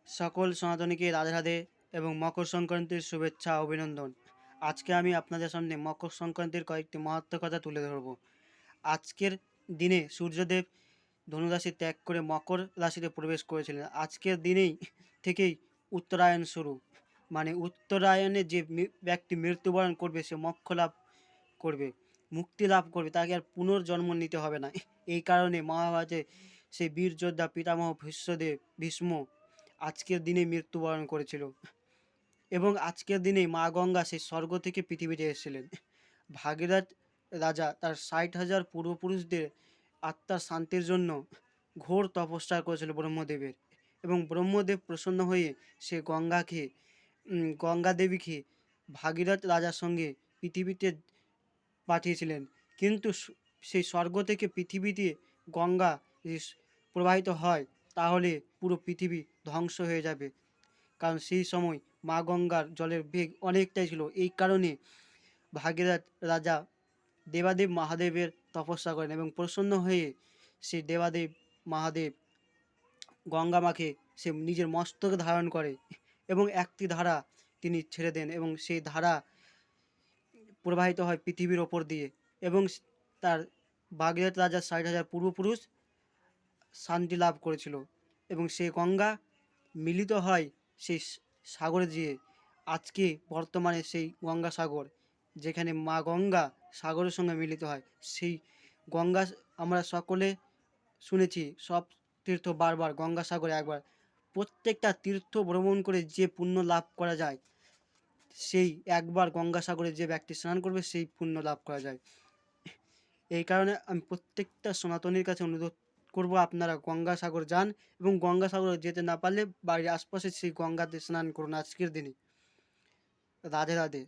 সকল সনাতনীকে রাধে রাধে এবং মকর সংক্রান্তির শুভেচ্ছা ও অভিনন্দন। আজকে আমি আপনাদের সামনে মকর সংক্রান্তির কয়েকটি মাহাত্ম্য কথা তুলে ধরব। আজকের দিনে সূর্যদেব ধনুরাশি ত্যাগ করে মকর রাশিতে প্রবেশ করেছিলেন। আজকের দিনেই থেকেই উত্তরায়ণ শুরু, মানে উত্তরায়ণে যে ব্যক্তি মৃত্যুবরণ করবে সে মোক্ষ লাভ করবে, মুক্তি লাভ করবে, তাকে আর পুনর্জন্ম নিতে হবে না। এই কারণে মহাভারতে সেই বীর যোদ্ধা পিতামহ ভীষ্ম আজকের দিনে মৃত্যুবরণ করেছিল। এবং আজকের দিনেই মা গঙ্গা সেই স্বর্গ থেকে পৃথিবীতে এসেছিলেন। ভাগীরথ রাজা তার 60,000 পূর্বপুরুষদের আত্মার শান্তির জন্য ঘোর তপস্যা করেছিল ব্রহ্মদেবের, এবং ব্রহ্মদেব প্রসন্ন হয়ে সে গঙ্গা দেবীকে ভাগীরথ রাজার সঙ্গে পৃথিবীতে পাঠিয়েছিলেন। কিন্তু সেই স্বর্গ থেকে পৃথিবীতে গঙ্গা যদি প্রবাহিত হয় তাহলে পুরো পৃথিবী ধ্বংস হয়ে যাবে, কারণ সেই সময় মা গঙ্গার জলের বেগ অনেকটাই ছিল। এই কারণে ভাগীরথ রাজা দেবাদেব মহাদেবের তপস্যা করেন এবং প্রসন্ন হয়ে সেই দেবাদেব মহাদেব গঙ্গা মাকে সে নিজের মস্তকে ধারণ করে এবং একটি ধারা তিনি ছেড়ে দেন এবং সেই ধারা প্রবাহিত হয় পৃথিবীর ওপর দিয়ে, এবং তার ভাগীরথ রাজার 60,000 পূর্বপুরুষ শান্তি লাভ করেছিল এবং সেই গঙ্গা মিলিত হয় সেই সাগরে গিয়ে। আজকে বর্তমানে সেই গঙ্গা সাগর, যেখানে মা গঙ্গা সাগরের সঙ্গে মিলিত হয়, সেই গঙ্গা আমরা সকলে শুনেছি, সব তীর্থ বারবার, গঙ্গা সাগরে একবার। প্রত্যেকটা তীর্থ ভ্রমণ করে যে পুণ্য লাভ করা যায়, সেই একবার গঙ্গাসাগরে যে ব্যক্তি স্নান করবে সেই পুণ্য লাভ করা যায়। এই কারণে আমি প্রত্যেকটা সনাতনীর কাছে অনুরোধ করব, আপনারা গঙ্গাসাগর যান এবং গঙ্গাসাগরে যেতে না পারলে বাড়ির আশপাশে সেই গঙ্গাতে স্নান করুন আজকের দিনে। রাধে রাধে।